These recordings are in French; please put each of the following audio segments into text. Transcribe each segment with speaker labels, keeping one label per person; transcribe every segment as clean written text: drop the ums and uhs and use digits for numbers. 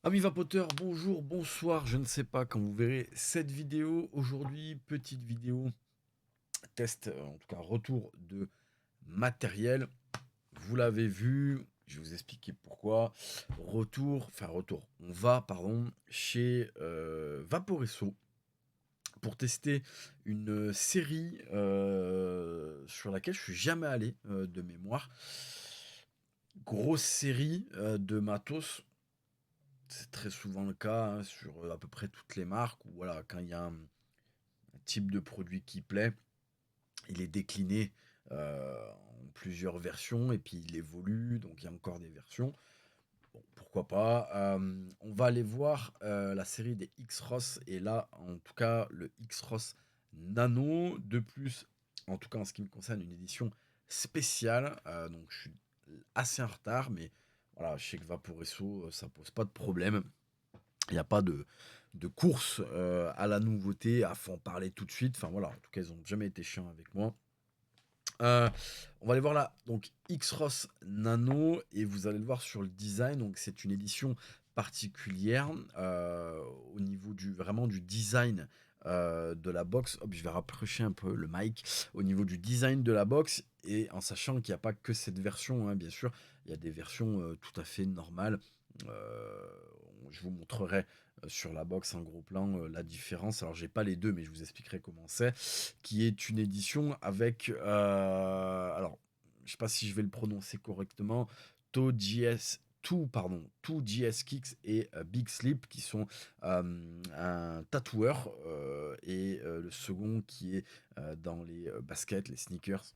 Speaker 1: Amis vapoteurs, bonjour, bonsoir, je ne sais pas quand vous verrez cette vidéo. Aujourd'hui, petite vidéo test, en tout cas retour de matériel. Vous l'avez vu, je vais vous expliquer pourquoi. Retour, on va, pardon, chez Vaporesso pour tester une série sur laquelle je suis jamais allé de mémoire. Grosse série de matos. C'est très souvent le cas hein, sur à peu près toutes les marques où voilà, quand il y a un type de produit qui plaît, il est décliné en plusieurs versions et puis il évolue, donc il y a encore des versions. Bon, pourquoi pas. On va aller voir la série des X-Ross et là, en tout cas, le X-Ross Nano. De plus, en tout cas en ce qui me concerne, une édition spéciale. Donc je suis assez en retard, mais voilà, je sais que Vaporesso, ça pose pas de problème. Il n'y a pas de course à la nouveauté, à faut en parler tout de suite. Enfin voilà, en tout cas, ils n'ont jamais été chiants avec moi. Euh, on va aller voir là, donc X-Ross Nano, et vous allez le voir sur le design. Donc c'est une édition particulière au niveau vraiment du design de la box. Hop, je vais rapprocher un peu le mic au niveau du design de la box et en sachant qu'il n'y a pas que cette version, hein, bien sûr, il y a des versions tout à fait normales. Euh, je vous montrerai sur la box en gros plan la différence. Alors j'ai pas les deux, mais je vous expliquerai comment c'est. Qui est une édition avec, alors je sais pas si je vais le prononcer correctement, Two GS Kicks et Big Sleep qui sont un tatoueur et le second qui est dans les baskets, les sneakers.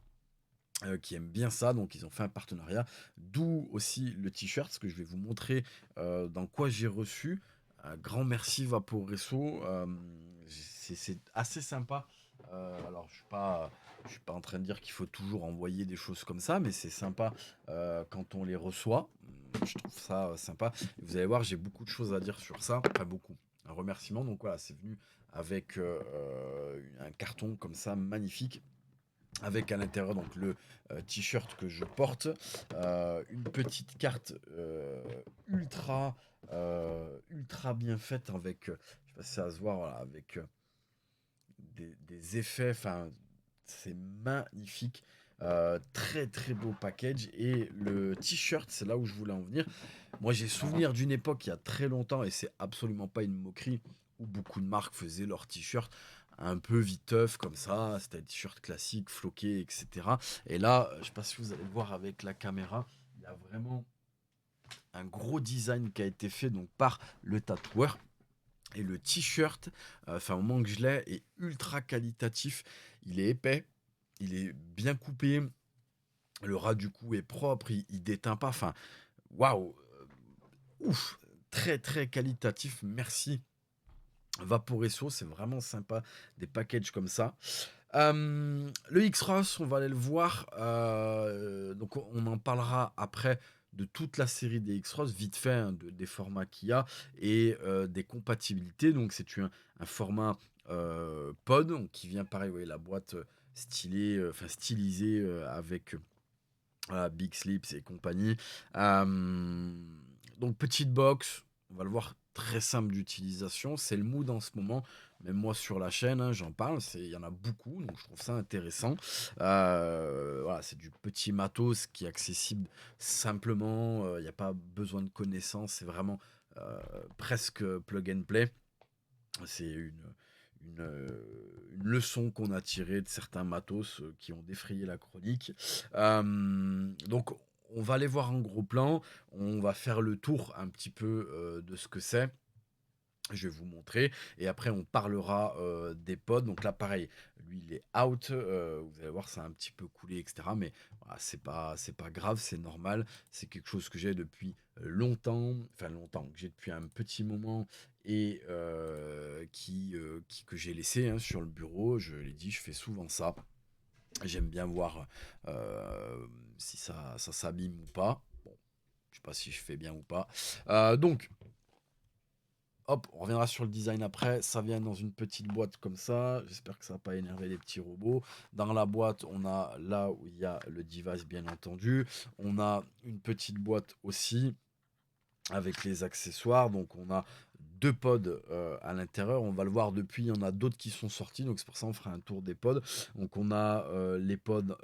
Speaker 1: Qui aiment bien ça, donc ils ont fait un partenariat, d'où aussi le t-shirt, ce que je vais vous montrer dans quoi j'ai reçu. Un grand merci Vaporesso, c'est assez sympa. Alors je suis pas en train de dire qu'il faut toujours envoyer des choses comme ça, mais c'est sympa quand on les reçoit. Je trouve ça sympa. Et vous allez voir, j'ai beaucoup de choses à dire sur ça, pas beaucoup. Un remerciement, donc voilà, c'est venu avec un carton comme ça magnifique avec à l'intérieur donc le t-shirt que je porte, une petite carte ultra bien faite avec, je sais pas si ça va se voir, voilà, avec des effets, enfin c'est magnifique. Très très beau package et le t-shirt c'est là où je voulais en venir. Moi j'ai souvenir d'une époque il y a très longtemps et c'est absolument pas une moquerie où beaucoup de marques faisaient leurs t-shirts un peu viteuf comme ça, c'était un t-shirt classique, floqué, etc. Et là, je sais pas si vous allez le voir avec la caméra, il y a vraiment un gros design qui a été fait donc par le tatoueur. Et le t-shirt, enfin au moment que je l'ai, est ultra qualitatif. Il est épais, il est bien coupé, le ras du cou est propre, il déteint pas. Enfin, waouh, ouf, très très qualitatif. Merci Vaporesso, c'est vraiment sympa des packages comme ça. Le X-Ross, on va aller le voir. Donc on en parlera après de toute la série des X-Ross, vite fait, hein, des formats qu'il y a et des compatibilités. Donc c'est un format pod donc, qui vient pareil, vous voyez, la boîte stylée, enfin stylisée avec voilà, Big Sleeps et compagnie. Donc petite box, on va le voir, très simple d'utilisation. C'est le mood en ce moment. Même moi sur la chaîne, hein, j'en parle. Il y en a beaucoup, donc je trouve ça intéressant. Voilà, c'est du petit matos qui est accessible simplement. Il n'y a pas besoin de connaissances. C'est vraiment presque plug and play. C'est une leçon qu'on a tirée de certains matos qui ont défrayé la chronique. Donc, on va aller voir en gros plan. On va faire le tour un petit peu de ce que c'est. Je vais vous montrer et après on parlera des pods. Donc là pareil, lui il est out. Vous allez voir ça a un petit peu coulé etc. Mais voilà, c'est pas grave, c'est normal. C'est quelque chose que j'ai depuis longtemps, enfin longtemps, que j'ai depuis un petit moment et que j'ai laissé hein, sur le bureau. Je l'ai dit, je fais souvent ça. J'aime bien voir si ça s'abîme ou pas. Bon, je sais pas si je fais bien ou pas. Donc hop, on reviendra sur le design après. Ça vient dans une petite boîte comme ça. J'espère que ça va pas énerver les petits robots. Dans la boîte, on a là où il y a le device, bien entendu. On a une petite boîte aussi avec les accessoires. Donc on a 2 pods à l'intérieur. On va le voir depuis, il y en a d'autres qui sont sortis. Donc c'est pour ça on fera un tour des pods. Donc on a les pods,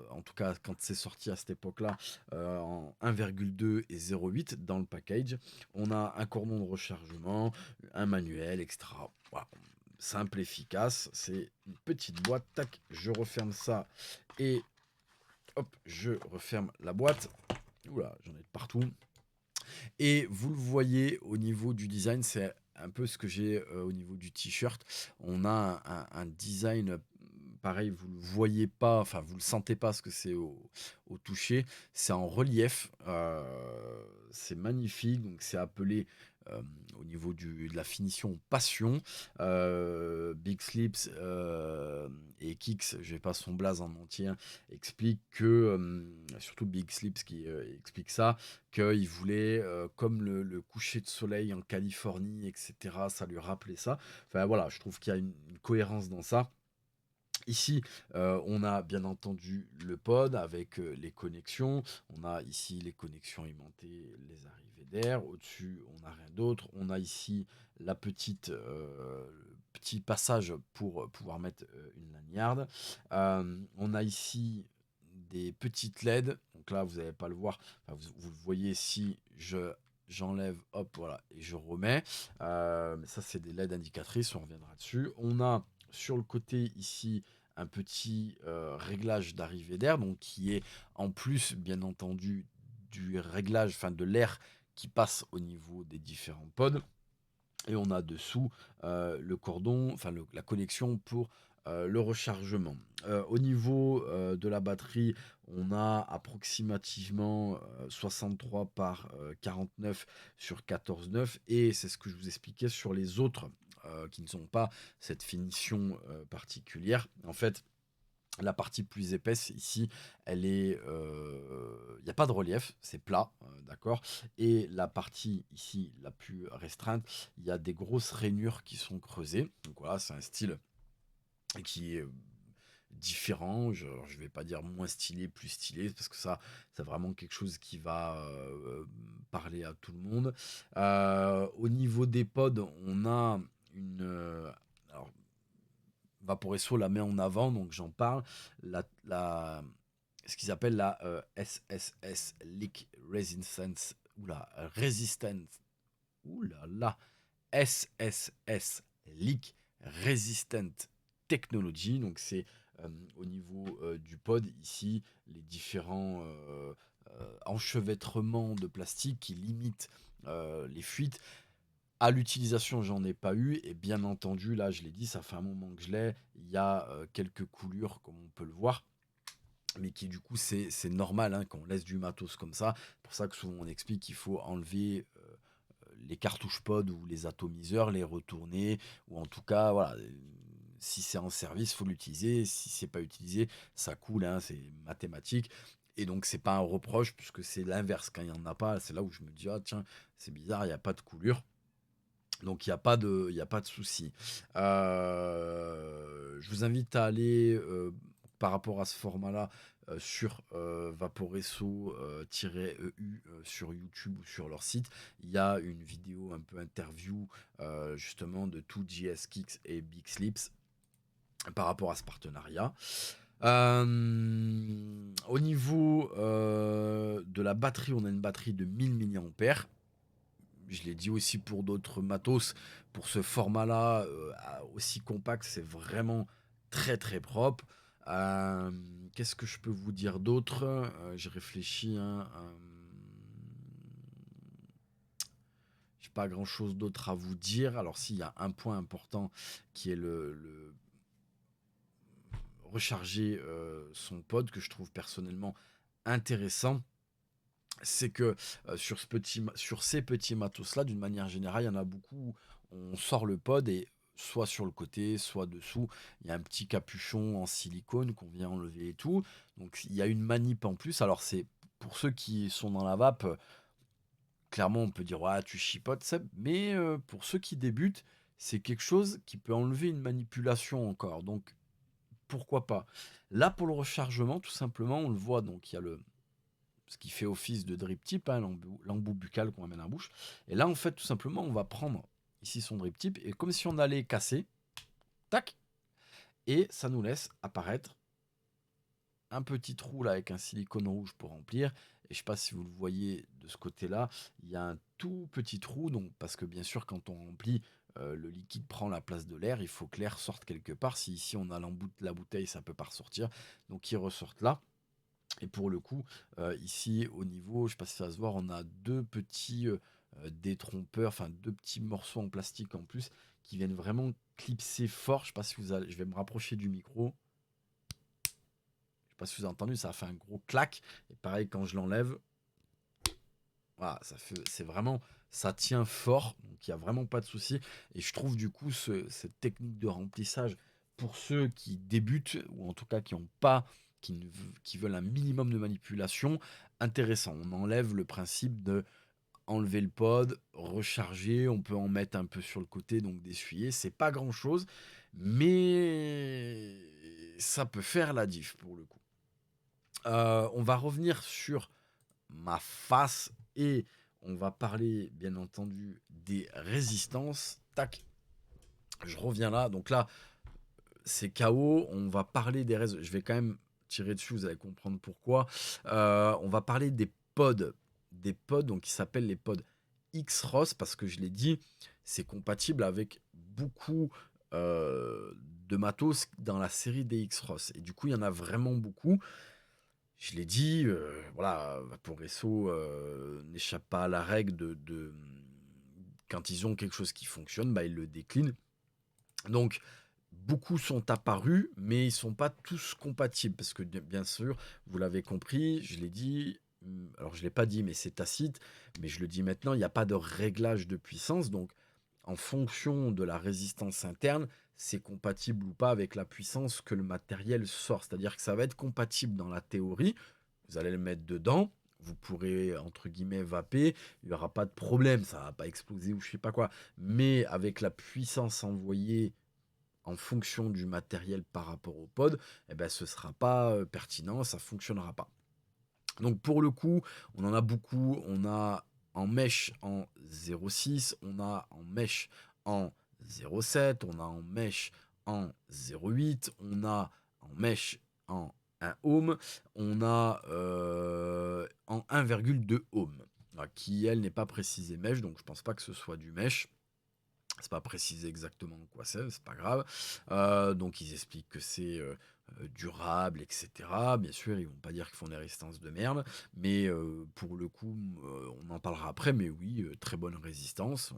Speaker 1: en tout cas quand c'est sorti à cette époque-là, en 1,2 et 0,8 dans le package. On a un cordon de rechargement, un manuel, etc. Voilà. Simple, efficace. C'est une petite boîte. Tac, je referme ça et hop, je referme la boîte. Oula, j'en ai de partout. Et vous le voyez au niveau du design, c'est un peu ce que j'ai au niveau du t-shirt. On a un design pareil, vous le voyez pas, enfin vous le sentez pas parce que c'est au toucher. C'est en relief, c'est magnifique. Donc c'est appelé euh, au niveau de la finition passion. Big Slips et Kix, je vais pas son blaze en entier, hein, explique que, surtout Big Slips qui explique ça, qu'il voulait, comme le coucher de soleil en Californie, etc., ça lui rappelait ça. Enfin voilà, je trouve qu'il y a une cohérence dans ça. Ici, on a bien entendu le pod avec les connexions. On a ici les connexions aimantées, les arrivées d'air. Au-dessus, on n'a rien d'autre. On a ici le petit passage pour pouvoir mettre une laniarde. On a ici des petites LED. Donc là, vous n'allez pas le voir. Enfin, vous le voyez si j'enlève, hop, voilà, et je remets. Mais ça, c'est des LED indicatrices. On reviendra dessus. On a sur le côté ici un petit réglage d'arrivée d'air, donc qui est en plus, bien entendu, du réglage, enfin de l'air qui passe au niveau des différents pods. Et on a dessous le cordon, enfin la connexion pour le rechargement. Au niveau de la batterie, on a approximativement 63 par 49 sur 14,9 et c'est ce que je vous expliquais sur les autres qui ne sont pas cette finition particulière. En fait, la partie plus épaisse ici, elle est, il n'y a pas de relief, c'est plat, d'accord. Et la partie ici, la plus restreinte, il y a des grosses rainures qui sont creusées. Donc voilà, c'est un style qui est différent. Je vais pas dire moins stylé, plus stylé, parce que ça, c'est vraiment quelque chose qui va parler à tout le monde. Au niveau des pods, on a une, alors Vaporesso la met en avant, donc j'en parle. Ce qu'ils appellent la SSS Leak Resistance. Oula, Resistance. Oula, SSS Leak Resistant Technology. Donc c'est au niveau du pod ici les différents enchevêtrements de plastique qui limitent les fuites. À l'utilisation, j'en ai pas eu et bien entendu, là, je l'ai dit, ça fait un moment que je l'ai. Il y a quelques coulures, comme on peut le voir, mais qui du coup, c'est normal hein, quand on laisse du matos comme ça. C'est pour ça que souvent on explique qu'il faut enlever les cartouches pod ou les atomiseurs, les retourner, ou en tout cas, voilà. Si c'est en service, faut l'utiliser. Si c'est pas utilisé, ça coule, hein, c'est mathématique. Et donc c'est pas un reproche puisque c'est l'inverse. Quand il y en a pas, c'est là où je me dis ah tiens, c'est bizarre, il n'y a pas de coulure. Donc il y a pas de souci. Je vous invite à aller, par rapport à ce format-là, sur Vaporesso, -EU, sur YouTube ou sur leur site. Il y a une vidéo un peu interview, justement de tout JS Kicks et Big Slips par rapport à ce partenariat. Au niveau, de la batterie, on a une batterie de 1000 milliampères. Je l'ai dit aussi pour d'autres matos, pour ce format-là, aussi compact, c'est vraiment très très propre. Qu'est-ce que je peux vous dire d'autre? J'ai réfléchi, hein, j'ai pas grand-chose d'autre à vous dire. Alors s'il y a un point important qui est le recharger son pod que je trouve personnellement intéressant. C'est que sur ces petits matos-là, d'une manière générale, il y en a beaucoup. On sort le pod et soit sur le côté, soit dessous, il y a un petit capuchon en silicone qu'on vient enlever et tout. Donc il y a une manip en plus. Alors c'est pour ceux qui sont dans la vape, clairement on peut dire ouais tu chipotes Seb, mais pour ceux qui débutent, c'est quelque chose qui peut enlever une manipulation encore. Donc pourquoi pas. Là pour le rechargement, tout simplement, on le voit. Donc il y a ce qui fait office de drip tip, hein, l'embout buccal qu'on va mettre dans la bouche. Et là, en fait, tout simplement, on va prendre ici son drip tip, et comme si on allait casser, tac, et ça nous laisse apparaître un petit trou là avec un silicone rouge pour remplir. Et je sais pas si vous le voyez de ce côté-là, il y a un tout petit trou, donc parce que bien sûr quand on remplit, le liquide prend la place de l'air, il faut que l'air sorte quelque part. Si ici on a la bouteille, ça peut pas ressortir, donc ils ressortent là. Et pour le coup, ici au niveau, je sais pas si ça va se voir, on a deux petits détrompeurs, enfin deux petits morceaux en plastique en plus qui viennent vraiment clipser fort. Je sais pas si vous allez, je vais me rapprocher du micro. Je sais pas si vous avez entendu, ça a fait un gros clac. Et pareil, quand je l'enlève, voilà, ça fait, c'est vraiment, ça tient fort. Donc il n'y a vraiment pas de souci. Et je trouve du coup cette technique de remplissage pour ceux qui débutent, ou en tout cas qui ont pas, qui veulent un minimum de manipulation, intéressant. On enlève le principe de enlever le pod, recharger, on peut en mettre un peu sur le côté, donc d'essuyer. C'est pas grand chose, mais ça peut faire la diff pour le coup. On va revenir sur ma face et on va parler bien entendu des résistances. Tac, je reviens là. Donc là, c'est KO. On va parler des réseaux. Je vais quand même tirer dessus, vous allez comprendre pourquoi. On va parler des pods. Des pods donc, qui s'appellent les pods X-ROS parce que je l'ai dit, c'est compatible avec beaucoup de matos dans la série des X-ROS. Et du coup, il y en a vraiment beaucoup. Je l'ai dit, voilà, Vaporesso n'échappe pas à la règle quand ils ont quelque chose qui fonctionne, bah, ils le déclinent. Donc, beaucoup sont apparus, mais ils sont pas tous compatibles, parce que bien sûr, vous l'avez compris, je l'ai dit, alors je l'ai pas dit, mais c'est tacite, mais je le dis maintenant, il n'y a pas de réglage de puissance, donc en fonction de la résistance interne, c'est compatible ou pas avec la puissance que le matériel sort. C'est-à-dire que ça va être compatible dans la théorie, vous allez le mettre dedans, vous pourrez, entre guillemets, vaper, il n'y aura pas de problème, ça va pas exploser ou je sais pas quoi. Mais avec la puissance envoyée en fonction du matériel par rapport au pod, eh ben, ce ne sera pas pertinent, ça ne fonctionnera pas. Donc pour le coup, on en a beaucoup, on a en mèche en 0,6, on a en mèche en 0,7, on a en mèche en 0,8, on a en mèche en 1 ohm, on a en 1,2 ohm, qui elle n'est pas précisée mèche, donc je pense pas que ce soit du mèche. C'est pas précisé exactement quoi c'est pas grave. Donc ils expliquent que c'est durable, etc. Bien sûr, ils vont pas dire qu'ils font des résistances de merde, mais pour le coup, on en parlera après. Mais oui, très bonne résistance,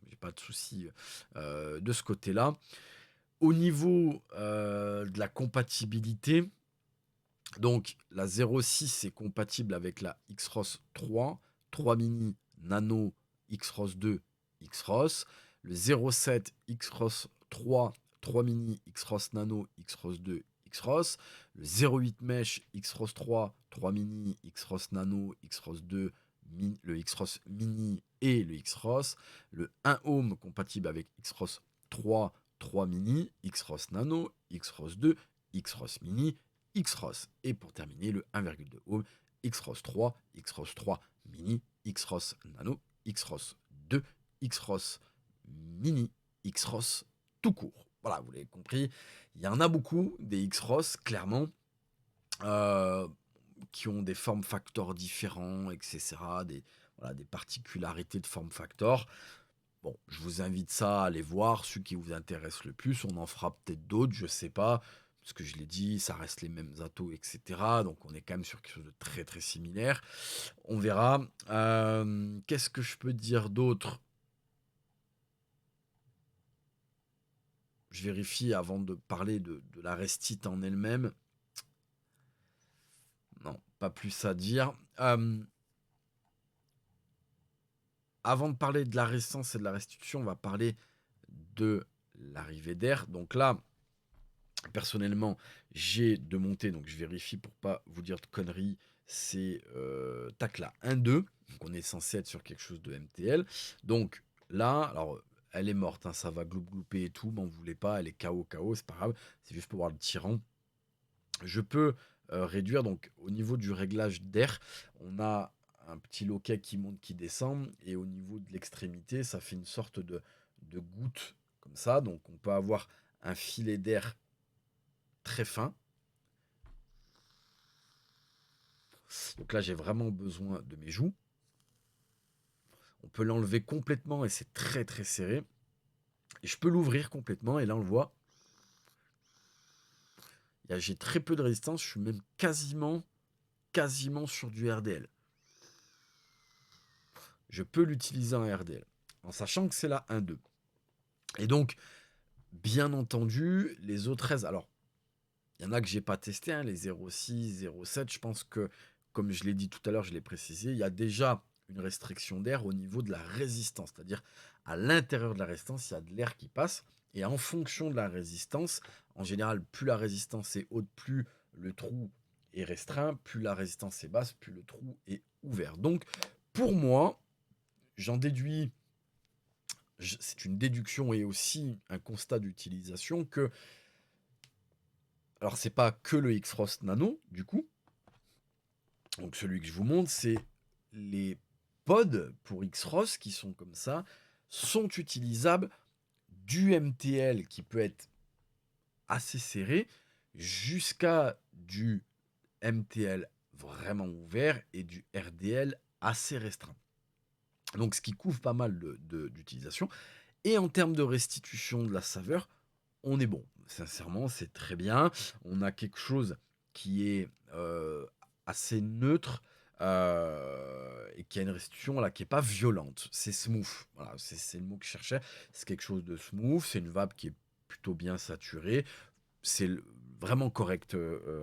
Speaker 1: j'ai pas de souci de ce côté-là. Au niveau de la compatibilité, donc la 06 est compatible avec la X-ROS 3, 3 mini nano X-ROS 2 X-ROS, le 07 X-ROS 3, 3 mini X-ROS nano X-ROS 2 X-ROS, le 08 mesh X-ROS 3, 3 mini X-ROS nano X-ROS 2, le X-ROS mini et le X-ROS, le 1 ohm compatible avec X-ROS 3, 3 mini, X-ROS nano, X-ROS 2, X-ROS mini, X-ROS. Et pour terminer, le 1,2 ohm, X-ROS 3, X-ROS 3 mini, X-ROS nano, X-ROS 2, X-ROS mini, X-ROS tout court. Voilà, vous l'avez compris, il y en a beaucoup des X-ROS, clairement, euh, qui ont des form factors différents, etc. Voilà, des particularités de form factor. Bon, je vous invite ça à aller voir, ceux qui vous intéressent le plus. On en fera peut-être d'autres, je sais pas. Parce que je l'ai dit, ça reste les mêmes atos, etc. Donc on est quand même sur quelque chose de très très similaire. On verra. Qu'est-ce que je peux dire d'autre? Je vérifie avant de parler de la restite en elle-même. Non, pas plus à dire. Avant de parler de la résistance et de la restitution, on va parler de l'arrivée d'air. Donc là, personnellement, j'ai de monter, donc je vérifie pour pas vous dire de conneries, c'est tac là, 1-2, donc on est censé être sur quelque chose de MTL. Donc là, alors elle est morte, hein, ça va glouper et tout, m'en voulez pas, elle est KO, c'est pas grave, c'est juste pour voir le tyran. Je peux réduire. Donc au niveau du réglage d'air, on a un petit loquet qui monte, qui descend, et au niveau de l'extrémité, ça fait une sorte de goutte comme ça. Donc on peut avoir un filet d'air très fin. Donc là, j'ai vraiment besoin de mes joues. On peut l'enlever complètement et c'est très très serré. Et je peux l'ouvrir complètement et là on le voit. J'ai très peu de résistance, je suis même quasiment sur du RDL. Je peux l'utiliser en RDL, en sachant que c'est la 1.2. Et donc, bien entendu, les autres 13, alors, il y en a que j'ai pas testé, hein, les 0.6, 0.7, je pense que, comme je l'ai dit tout à l'heure, je l'ai précisé, il y a déjà une restriction d'air au niveau de la résistance, c'est-à-dire à l'intérieur de la résistance, il y a de l'air qui passe, et en fonction de la résistance, en général, plus la résistance est haute, plus le trou est restreint, plus la résistance est basse, plus le trou est ouvert. Donc, pour moi, j'en déduis, c'est une déduction et aussi un constat d'utilisation que, alors c'est pas que le X-Frost Nano, du coup, donc celui que je vous montre, c'est les pods pour X-Frost qui sont comme ça, sont utilisables du MTL qui peut être assez serré jusqu'à du MTL vraiment ouvert et du RDL assez restreint. Donc ce qui couvre pas mal d'utilisation. Et en termes de restitution de la saveur, on est bon. Sincèrement, c'est très bien. On a quelque chose qui est assez neutre et qui a une restitution là, qui n'est pas violente. C'est smooth. Voilà, c'est le mot que je cherchais. C'est quelque chose de smooth. C'est une vape qui est plutôt bien saturée. C'est vraiment correct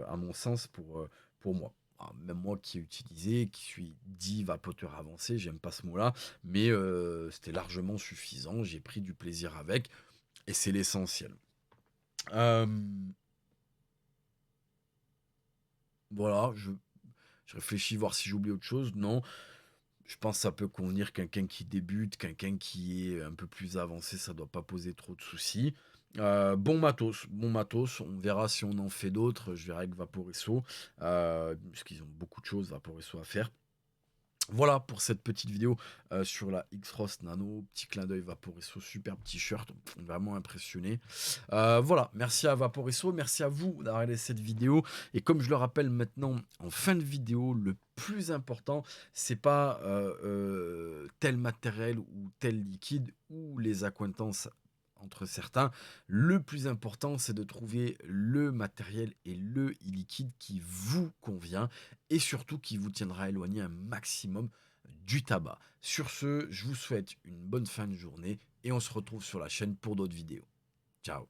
Speaker 1: à mon sens pour moi. Alors, même moi qui ai utilisé, qui suis dit vapoteur avancé, j'aime pas ce mot-là, mais c'était largement suffisant. J'ai pris du plaisir avec et c'est l'essentiel. Euh, voilà, je réfléchis voir si j'oublie autre chose. Non, je pense que ça peut convenir quelqu'un qui débute, quelqu'un qui est un peu plus avancé, ça doit pas poser trop de soucis. Bon matos, bon matos. On verra si on en fait d'autres. Je verrai avec Vaporesso, parce qu'ils ont beaucoup de choses Vaporesso à faire. Voilà pour cette petite vidéo sur la X-Frost Nano. Petit clin d'œil Vaporesso, superbe t-shirt, vraiment impressionné. Voilà, merci à Vaporesso, merci à vous d'avoir regardé cette vidéo. Et comme je le rappelle maintenant en fin de vidéo, le plus important, c'est pas tel matériel ou tel liquide ou les accointances entre certains. Le plus important, c'est de trouver le matériel et le liquide qui vous convient et surtout qui vous tiendra éloigné un maximum du tabac. Sur ce, je vous souhaite une bonne fin de journée et on se retrouve sur la chaîne pour d'autres vidéos. Ciao.